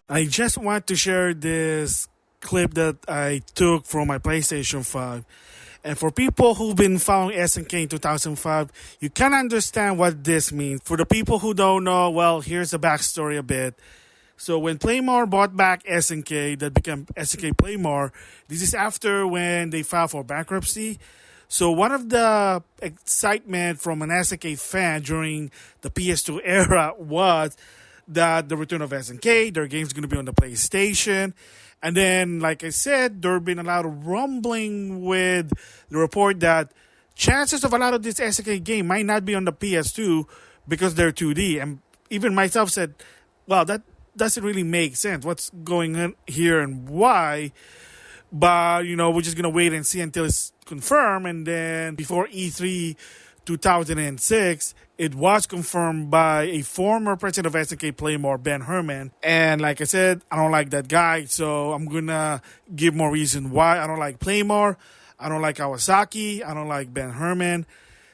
I just want to share this clip that I took from my PlayStation 5. And for people who've been following SNK in 2005, you can understand what this means. For the people who don't know, well, here's the backstory a bit. So when Playmore bought back SNK, that became SNK Playmore, this is after when they filed for bankruptcy. So one of the excitement from an SNK fan during the PS2 era was that the return of SNK, their game's going to be on the PlayStation. And then, like I said, there have been a lot of rumbling with the report that chances of a lot of this SNK game might not be on the PS2 because they're 2D. And even myself said, well, that doesn't really make sense. What's going on here and why? But, we're just going to wait and see until it's confirmed. And then before E3 2006, it was confirmed by a former president of SNK Playmore, Ben Herman. And like I said, I don't like that guy. So I'm going to give more reason why I don't like Playmore. I don't like Kawasaki. I don't like Ben Herman.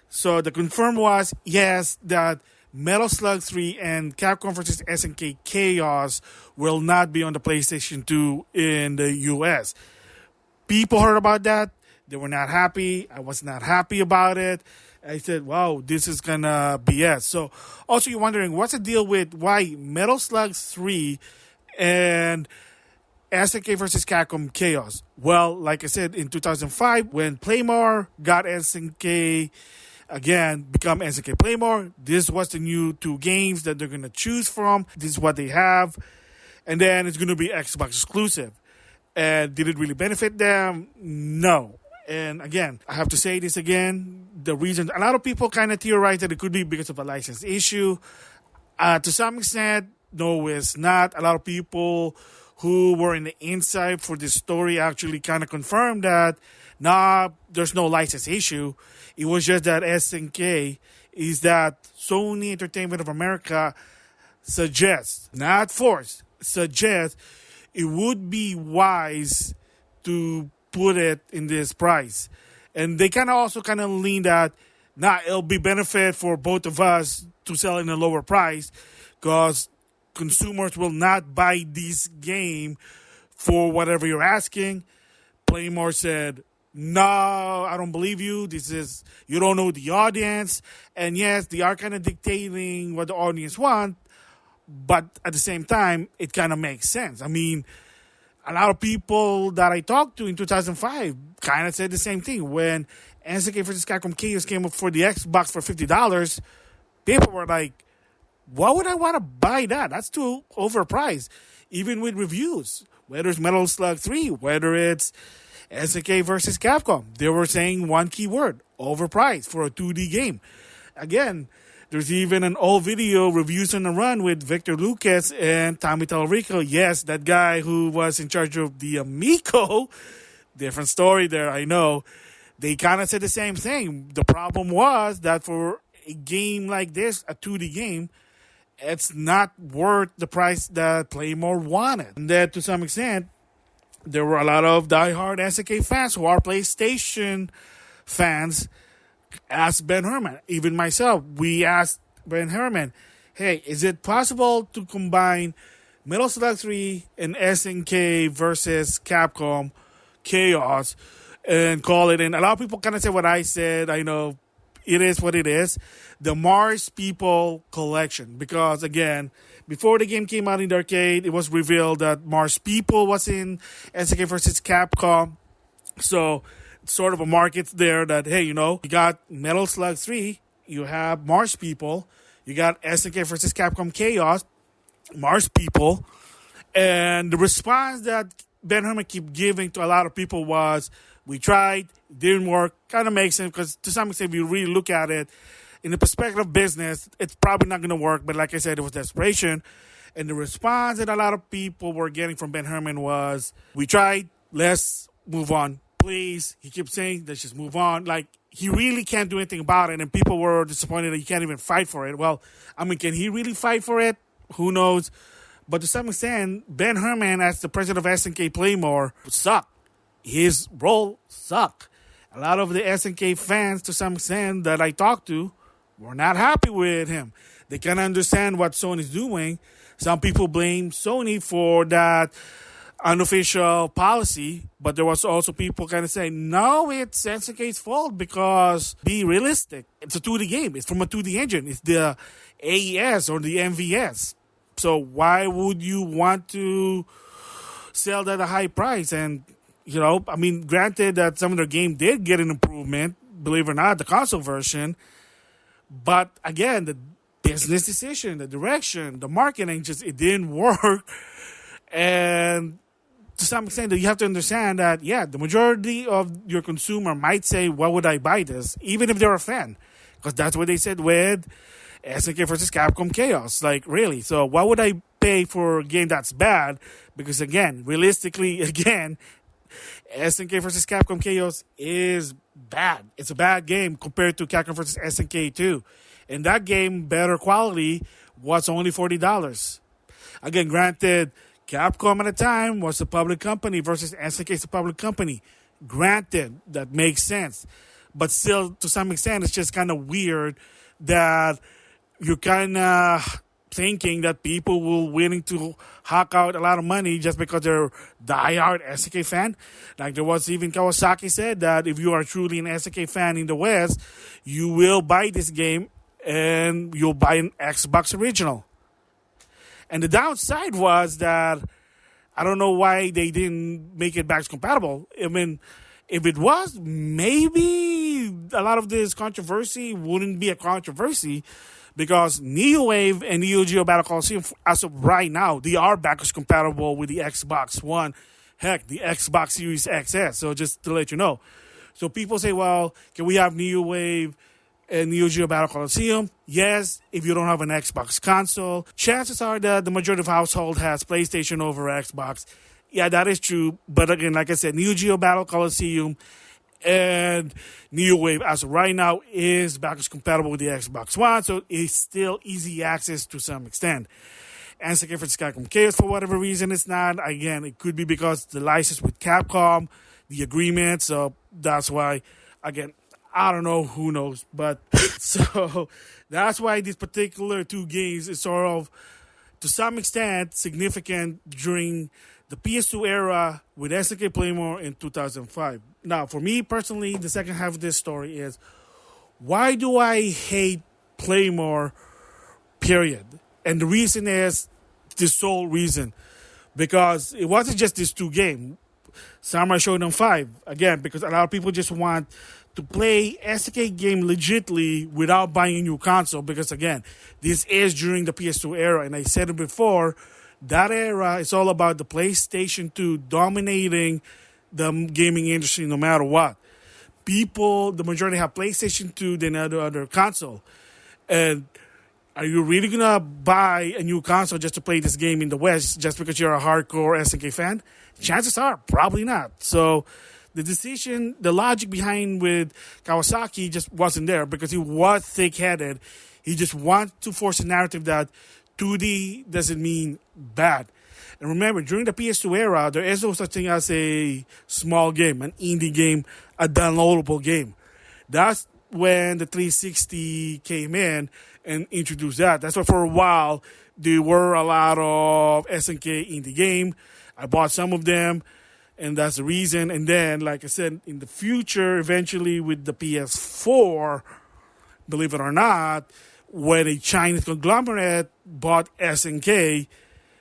So the confirm was, yes, that Metal Slug 3 and Capcom vs. SNK Chaos will not be on the PlayStation 2 in the US. People heard about that. They were not happy. I was not happy about it. I said, wow, this is gonna BS. So also you're wondering, what's the deal with why Metal Slug 3 and SNK vs. Capcom Chaos? Well, like I said, in 2005, when Playmore got SNK, again, become SNK Playmore, this was the new two games that they're going to choose from. This is what they have. And then it's going to be Xbox exclusive. And did it really benefit them? No. And again, I have to say this again. The reason, a lot of people kind of theorize that it could be because of a license issue. To some extent, no, it's not. A lot of people who were in the inside for this story actually kind of confirmed that, nah, there's no license issue. It was just that SNK is that Sony Entertainment of America suggests, not force, suggests it would be wise to put it in this price. And they kind of also kind of lean that, it'll be benefit for both of us to sell in a lower price because consumers will not buy this game for whatever you're asking. Playmore said, no, I don't believe you. You don't know the audience. And yes, they are kind of dictating what the audience want, but at the same time, it kind of makes sense. I mean, a lot of people that I talked to in 2005 kind of said the same thing. When SNK vs. Capcom Chaos came up for the Xbox for $50, people were like, why would I want to buy that? That's too overpriced. Even with reviews, whether it's Metal Slug 3, whether it's SNK vs. Capcom, they were saying one key word, overpriced for a 2D game. Again, there's even an old video, Reviews on the Run, with Victor Lucas and Tommy Tallarico. Yes, that guy who was in charge of the Amico. Different story there, I know. They kind of said the same thing. The problem was that for a game like this, a 2D game, it's not worth the price that Playmore wanted. And that to some extent, there were a lot of diehard SNK fans who are PlayStation fans asked Ben Herman, even myself, we asked Ben Herman, hey, is it possible to combine Metal Slug 3 and SNK versus Capcom Chaos and call it in? A lot of people kind of say what I said. I know it is what it is. The Mars People collection. Because again, before the game came out in the arcade, it was revealed that Mars People was in SNK versus Capcom. So sort of a market there that, hey, you got Metal Slug 3, you have Mars People, you got SNK vs. Capcom Chaos, Mars People, and the response that Ben Herman kept giving to a lot of people was, we tried, it didn't work. Kind of makes sense because to some extent, if you really look at it, in the perspective of business, it's probably not going to work, but like I said, it was desperation. And the response that a lot of people were getting from Ben Herman was, we tried, let's move on. Please, he keeps saying, let's just move on. Like, he really can't do anything about it, and people were disappointed that he can't even fight for it. Well, I mean, can he really fight for it? Who knows? But to some extent, Ben Herman, as the president of SNK Playmore, sucked. His role sucked. A lot of the SNK fans, to some extent, that I talked to, were not happy with him. They can't understand what Sony's doing. Some people blame Sony for that unofficial policy, but there was also people kind of saying, no, it's SNK's fault because be realistic. It's a 2D game. It's from a 2D engine. It's the AES or the MVS. So why would you want to sell that at a high price? And, granted that some of their game did get an improvement, believe it or not, the console version. But again, the business decision, the direction, the marketing, it didn't work. And to some extent, you have to understand that, the majority of your consumer might say, why would I buy this? Even if they're a fan. Because that's what they said with SNK versus Capcom Chaos. Like, really? So why would I pay for a game that's bad? Because again, realistically, SNK versus Capcom Chaos is bad. It's a bad game compared to Capcom versus SNK 2. And that game, better quality, was only $40. Again, granted, Capcom at the time was a public company versus SNK is a public company. Granted, that makes sense. But still, to some extent, it's just kind of weird that you're kind of thinking that people will willing to hawk out a lot of money just because they're diehard SNK fan. Like there was even Kawasaki said that if you are truly an SNK fan in the West, you will buy this game and you'll buy an Xbox original. And the downside was that I don't know why they didn't make it backwards compatible. I mean, if it was, maybe a lot of this controversy wouldn't be a controversy because Neo Wave and Neo Geo Battle Coliseum, as of right now, they are backwards compatible with the Xbox One. Heck, the Xbox Series XS. So just to let you know. So people say, well, can we have Neo Wave and Neo Geo Battle Coliseum? Yes, if you don't have an Xbox console. Chances are that the majority of household has PlayStation over Xbox. Yeah, that is true. But again, like I said, Neo Geo Battle Coliseum and Neo Wave, as of right now, is backwards compatible with the Xbox One. So it's still easy access to some extent. And SNK versus Capcom Chaos, for whatever reason, it's not. Again, it could be because the license with Capcom, the agreement. So that's why, again, I don't know, who knows. But so that's why these particular two games is sort of, to some extent, significant during the PS2 era with SNK Playmore in 2005. Now, for me personally, the second half of this story is, why do I hate Playmore, period? And the reason is the sole reason. Because it wasn't just these two games. Samurai Shodown 5, again, because a lot of people just want to play SNK game legitly without buying a new console. Because again, this is during the PS2 era. And I said it before, that era is all about the PlayStation 2 dominating the gaming industry no matter what. People, the majority have PlayStation 2 than other console. And are you really going to buy a new console just to play this game in the West just because you're a hardcore SNK fan? Chances are, probably not. So the decision, the logic behind with Kawasaki just wasn't there because he was thick-headed. He just wanted to force a narrative that 2D doesn't mean bad. And remember, during the PS2 era, there is no such thing as a small game, an indie game, a downloadable game. That's when the 360 came in and introduced that. That's why for a while, there were a lot of SNK indie game. I bought some of them, and that's the reason. And then, like I said, in the future, eventually with the PS4, believe it or not, when a Chinese conglomerate bought SNK,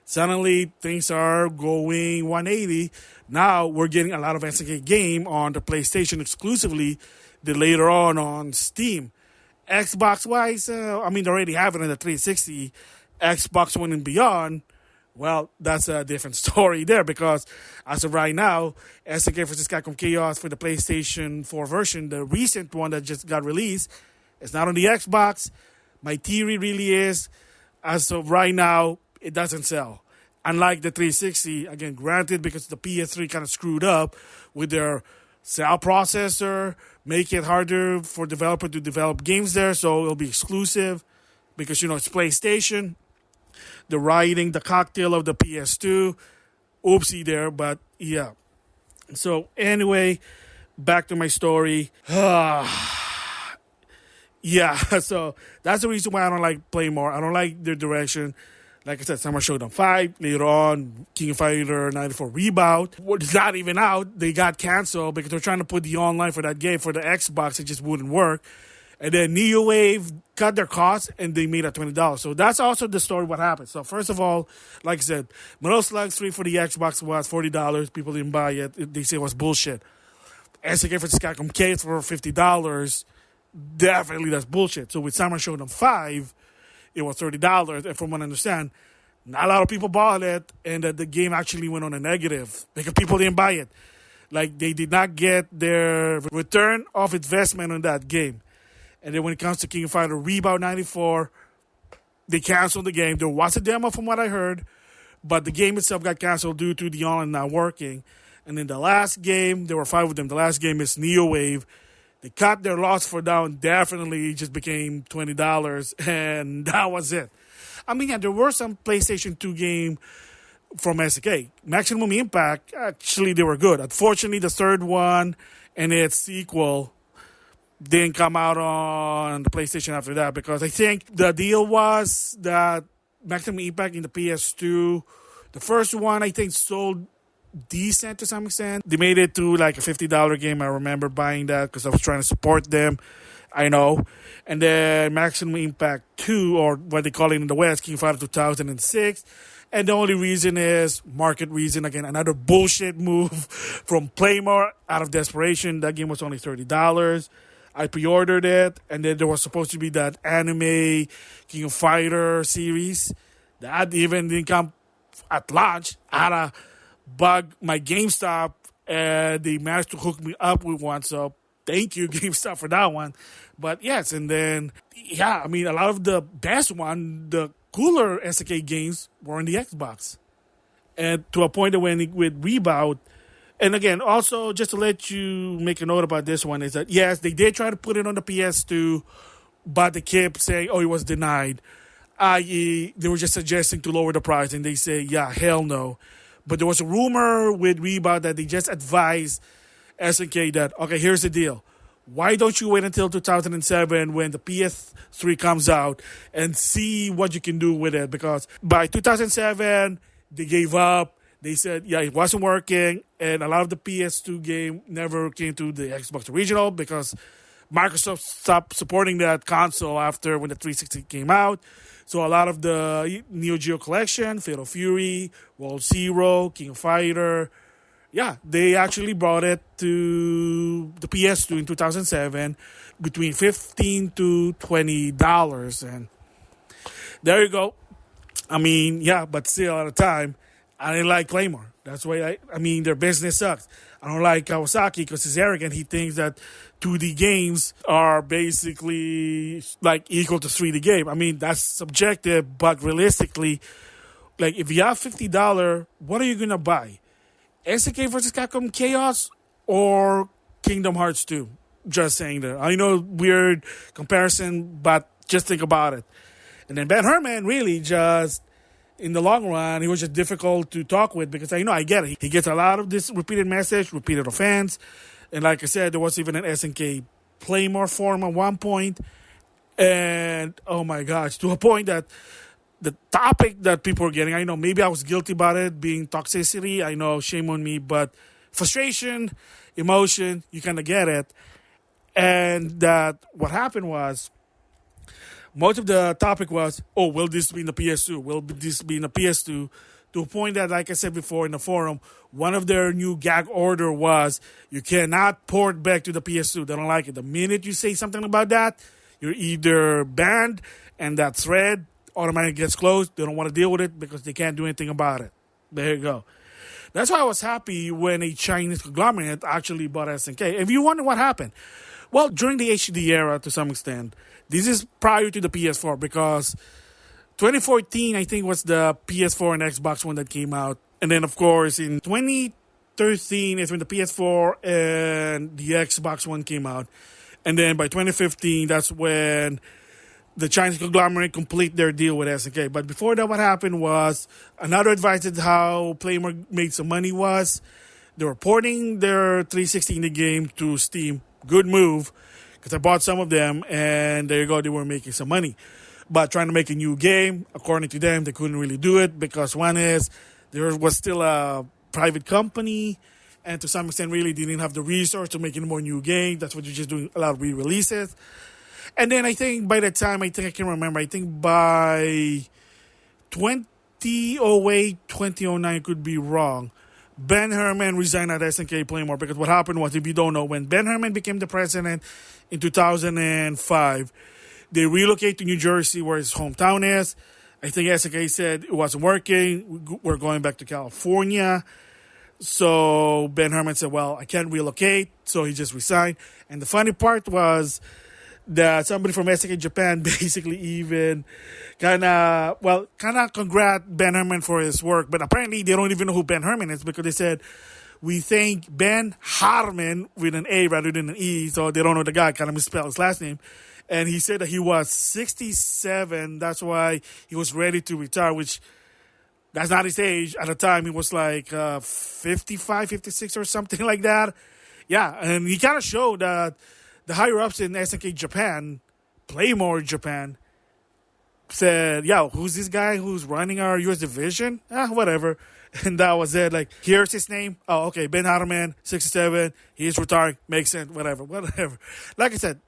suddenly things are going 180. Now we're getting a lot of SNK game on the PlayStation exclusively, then later on Steam. Xbox-wise, they already have it on the 360, Xbox One and beyond. Well, that's a different story there because as of right now, SNK vs. Capcom Chaos for the PlayStation 4 version, the recent one that just got released, it's not on the Xbox. My theory really is, as of right now, it doesn't sell. Unlike the 360, again, granted, because the PS3 kind of screwed up with their cell processor, make it harder for developer to develop games there, so it'll be exclusive because, it's PlayStation. They're riding the cocktail of the PS2. Oopsie there, but yeah. So anyway, back to my story. Yeah, so that's the reason why I don't like Playmore. I don't like their direction. Like I said, Summer Showdown 5. Later on, King of Fighter 94 ReBout. It's not even out. They got canceled because they're trying to put the online for that game for the Xbox. It just wouldn't work. And then NeoWave cut their costs and they made it $20. So that's also the story what happened. So first of all, like I said, Metal Slug 3 for the Xbox was $40. People didn't buy it. They say it was bullshit. SNK vs. Capcom K for $50. Definitely that's bullshit. So with Summer Showdown 5, it was $30. And from what I understand, not a lot of people bought it. And that the game actually went on a negative because people didn't buy it. Like they did not get their return of investment on that game. And then when it comes to King of Fighter ReBout 94, they canceled the game. There was a demo from what I heard, but the game itself got canceled due to the online not working. And then the last game, there were 5 of them. The last game is NeoWave. They cut their loss for down. Definitely just became $20, and that was it. I mean, yeah, there were some PlayStation 2 games from SNK. Maximum Impact, actually, they were good. Unfortunately, the third one and its sequel didn't come out on the PlayStation after that because I think the deal was that Maximum Impact in the PS2, the first one I think sold decent to some extent. They made it to like a $50 game. I remember buying that because I was trying to support them. I know. And then Maximum Impact 2, or what they call it in the West, came out of 2006. And the only reason is market reason. Again, another bullshit move from Playmore out of desperation. That game was only $30. I pre-ordered it, and then there was supposed to be that anime King of Fighter series. That even didn't come at launch. I had to bug my GameStop, and they managed to hook me up with one. So thank you, GameStop, for that one. But yes, and then, yeah, I mean, a lot of the best one, the cooler SNK games were on the Xbox. And to a point that when with ReBout, and again, also, just to let you make a note about this one, is that, yes, they did try to put it on the PS2, but they kept saying, oh, it was denied. I.e., they were just suggesting to lower the price, and they say, yeah, hell no. But there was a rumor with ReBout that they just advised SNK that, okay, here's the deal. Why don't you wait until 2007 when the PS3 comes out and see what you can do with it? Because by 2007, they gave up. They said, yeah, it wasn't working, and a lot of the PS2 game never came to the Xbox original because Microsoft stopped supporting that console after when the 360 came out. So a lot of the Neo Geo collection, Fatal Fury, World Zero, King of Fighter, yeah, they actually brought it to the PS2 in 2007 between $15 to $20. And there you go. I mean, yeah, but still at the time, I didn't like Playmore. That's why I mean, their business sucks. I don't like Kawasaki because he's arrogant. He thinks that 2D games are basically like equal to 3D game. I mean, that's subjective, but realistically, like if you have $50, what are you going to buy? SNK vs. Capcom Chaos or Kingdom Hearts 2? Just saying that. I know, weird comparison, but just think about it. And then Ben Herman really just, in the long run, he was just difficult to talk with because I get it. He gets a lot of this repeated message, repeated offense. And like I said, there was even an SNK Playmore forum at one point. And oh my gosh, to a point that the topic that people were getting, I know maybe I was guilty about it being toxicity. I know, shame on me, but frustration, emotion, you kind of get it. And that what happened was, most of the topic was, oh, will this be in the PS2? Will this be in the PS2? To a point that, like I said before in the forum, one of their new gag order was, you cannot port back to the PS2. They don't like it. The minute you say something about that, you're either banned, and that thread automatically gets closed. They don't want to deal with it because they can't do anything about it. There you go. That's why I was happy when a Chinese conglomerate actually bought SNK. If you wonder what happened, well, during the HD era to some extent, this is prior to the PS4 because 2014, I think, was the PS4 and Xbox one that came out. And then, of course, in 2013 is when the PS4 and the Xbox one came out. And then by 2015, that's when the Chinese conglomerate complete their deal with SNK. But before that, what happened was, another advice that how Playmore made some money was, they were porting their 360 in the game to Steam. Good move, because I bought some of them, and there you go, they were making some money. but trying to make a new game. According to them, they couldn't really do it because one is there was still a private company, and to some extent, really they didn't have the resource to make any more new games. That's what you're just doing, a lot of re-releases. And then I think by the time, I can remember, I think by 2008, 2009, could be wrong, Ben Herman resigned at SNK Playmore because what happened was, if you don't know, when Ben Herman became the president in 2005, they relocated to New Jersey where his hometown is. I think SNK said it wasn't working. We're going back to California. So Ben Herman said, well, I can't relocate. So he just resigned. And the funny part was that somebody from SNK Japan basically even kind of congrat Ben Herman for his work. But apparently they don't even know who Ben Herman is because they said, we thank Ben Harman with an A rather than an E. So they don't know the guy, kind of misspelled his last name. And he said that he was 67. That's why he was ready to retire, which that's not his age. At the time, he was like 55, 56 or something like that. Yeah, and he kind of showed that the higher-ups in SNK Japan, Playmore Japan, said, yeah, who's this guy who's running our US division? Whatever. And that was it. Like, here's his name. Oh, okay, Ben Harman, 67. He's retired. Makes sense. Whatever. Like I said,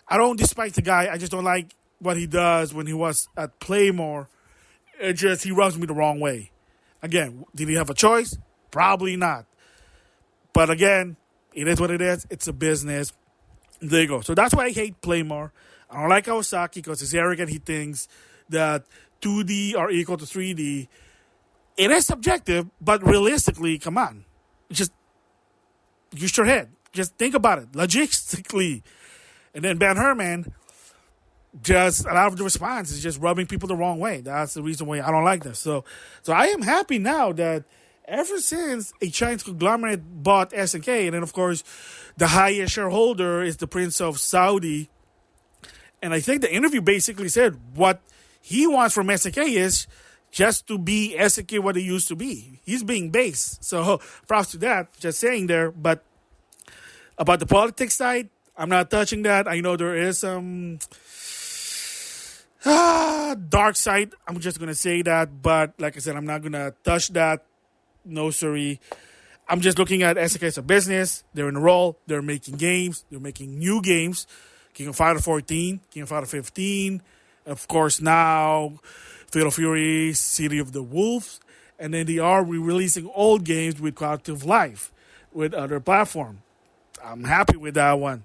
I don't despise the guy. I just don't like what he does when he was at Playmore. It just, he rubs me the wrong way. Again, did he have a choice? Probably not. But again, it is what it is. It's a business. There you go. So that's why I hate Playmore. I don't like Kawasaki because he's arrogant. He thinks that 2D are equal to 3D. It is subjective, but realistically, come on. Just use your head. Just think about it. Logistically. And then Ben Herman, just a lot of the response is just rubbing people the wrong way. That's the reason why I don't like this. So I am happy now that ever since a Chinese conglomerate bought SNK, and then of course the highest shareholder is the Prince of Saudi, and I think the interview basically said what he wants from SNK is just to be SNK what it used to be. He's being base. So props to that, just saying there. But about the politics side, I'm not touching that. I know there is some dark side. I'm just going to say that. But like I said, I'm not going to touch that. No, sorry. I'm just looking at SNK as a business. They're in a role. They're making games. They're making new games. King of Fighter 14, King of Fighter 15. Of course, now Fatal Fury, City of the Wolves. And then they are re-releasing old games with quality of life with other platforms. I'm happy with that one.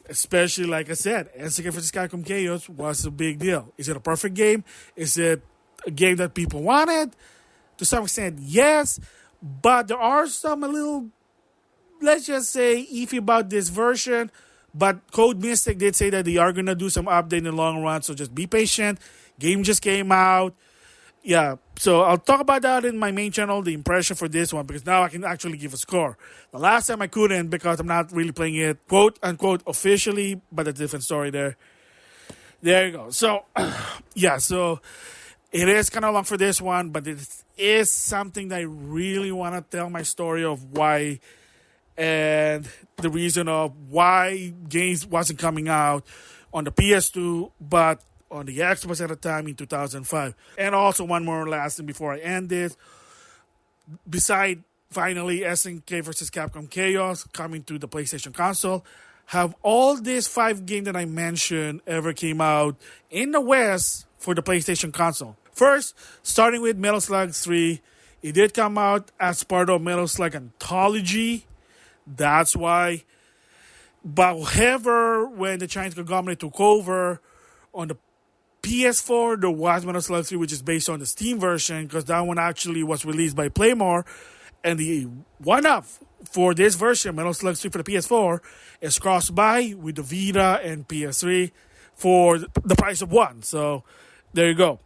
Especially, like I said, SNK vs. Capcom Chaos was a big deal. Is it a perfect game? Is it a game that people wanted? To some extent, yes. But there are some a little, let's just say, iffy about this version. But Code Mystic did say that they are going to do some update in the long run. So just be patient. Game just came out. Yeah, so I'll talk about that in my main channel, the impression for this one, because now I can actually give a score. The last time I couldn't because I'm not really playing it, quote unquote, officially, but a different story there. There you go. So, yeah, so it is kind of long for this one, but it is something that I really want to tell my story of why and the reason of why games wasn't coming out on the PS2, but on the Xbox at the time in 2005. And also one more last thing before I end this. Beside finally SNK vs. Capcom Chaos coming to the PlayStation console, have all these 5 games that I mentioned ever came out in the West for the PlayStation console. First, starting with Metal Slug 3. It did come out as part of Metal Slug Anthology. That's why. But however, when the Chinese conglomerate took over on the PS4, there was Metal Slug 3, which is based on the Steam version, because that one actually was released by Playmore. And the one-up for this version, Metal Slug 3 for the PS4, is cross-buy with the Vita and PS3 for the price of one. So, there you go.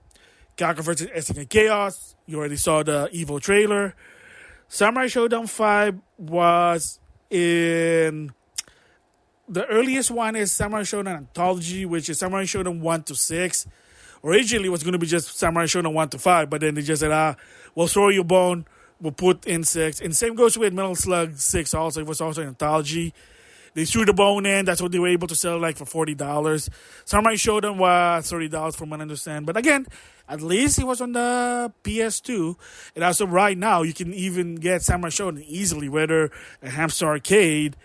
Capcom vs. SNK Chaos. You already saw the Evo trailer. Samurai Shodown 5 was in... The earliest one is Samurai Shodown Anthology, which is Samurai Shodown 1 to 6. Originally, it was going to be just Samurai Shodown 1 to 5, but then they just said, we'll throw you a bone, we'll put in 6. And same goes with Metal Slug 6 also. It was also an anthology. They threw the bone in. That's what they were able to sell like for $40. Samurai Shodown was $30 from what I understand. But again, at least it was on the PS2. And also right now, you can even get Samurai Shodown easily, whether a Hamster Arcade,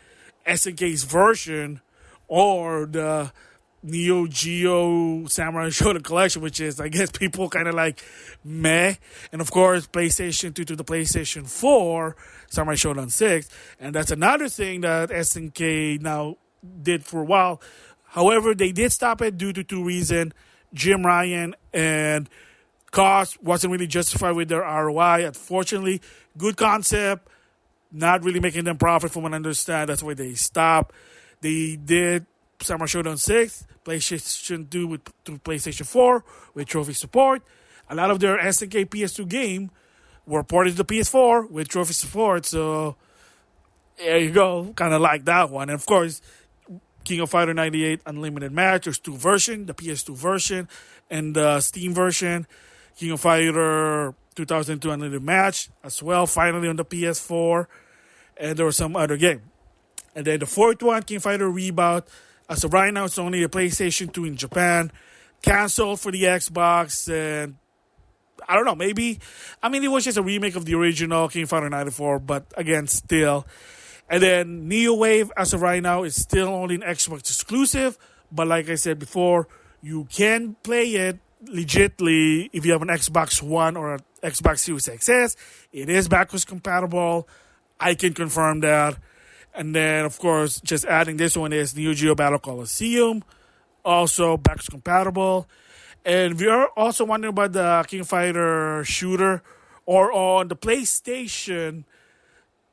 SNK's version, or the Neo Geo Samurai Shodown collection, which is, I guess, people kind of like meh. And of course, PlayStation 2 to the PlayStation 4, Samurai Shodown 6. And that's another thing that SNK now did for a while. However, they did stop it due to two reasons. Jim Ryan and cost wasn't really justified with their ROI. Unfortunately, good concept, not really making them profit from what I understand. That's why they stopped. They did Samurai Shodown 6, PlayStation 2 through PlayStation 4 with trophy support. A lot of their SNK PS2 game were ported to the PS4 with trophy support. So there you go, kind of like that one. And of course, King of Fighter 98 Unlimited Match. There's two versions, the PS2 version and the Steam version. King of Fighter 2002 Unlimited Match as well, finally on the PS4. And there was some other game. And then the fourth one, King of Fighter ReBout. As of right now, it's only a PlayStation 2 in Japan. Canceled for the Xbox. And I don't know, maybe. I mean, it was just a remake of the original King of Fighter 94. But again, still. And then Neo Wave, as of right now, is still only an Xbox exclusive. But like I said before, you can play it legitly if you have an Xbox One or an Xbox Series XS. It is backwards compatible. I can confirm that. And then, of course, just adding this one is Neo Geo Battle Coliseum. Also backwards compatible. And we are also wondering about the King of Fighter shooter. Or on the PlayStation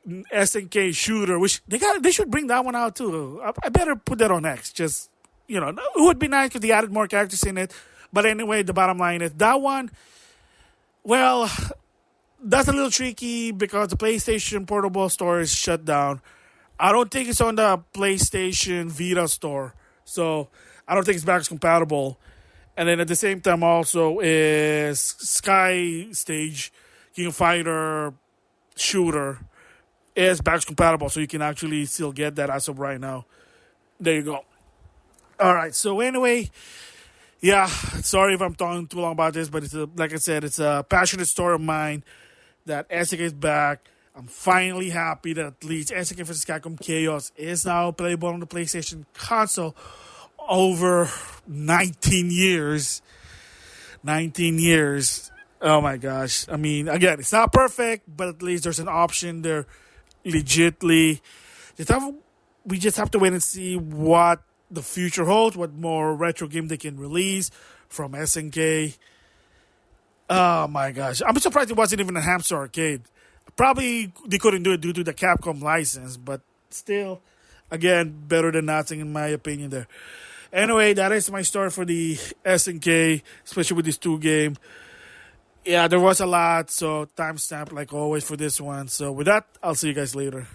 SNK shooter, which they should bring that one out too. I better put that on X. Just, it would be nice if they added more characters in it. But anyway, the bottom line is that one, well, that's a little tricky because the PlayStation Portable store is shut down. I don't think it's on the PlayStation Vita store. So I don't think it's backwards compatible. And then at the same time also is Sky Stage, King of Fighter shooter, is backwards compatible. So you can actually still get that as of right now. There you go. All right. So anyway, yeah, sorry if I'm talking too long about this, but like I said, it's a passionate story of mine that SNK is back. I'm finally happy that at least SNK vs. Capcom Chaos is now playable on the PlayStation console over 19 years. 19 years. Oh my gosh. I mean, again, it's not perfect, but at least there's an option there legitly. We just have to wait and see what the future holds, what more retro game they can release from SNK. Oh my gosh. I'm surprised it wasn't even a Hamster Arcade. Probably they couldn't do it due to the Capcom license, but still, again, better than nothing in my opinion there. Anyway, that is my story for the SNK, especially with this two game. Yeah, there was a lot, so timestamp like always for this one. So with that, I'll see you guys later.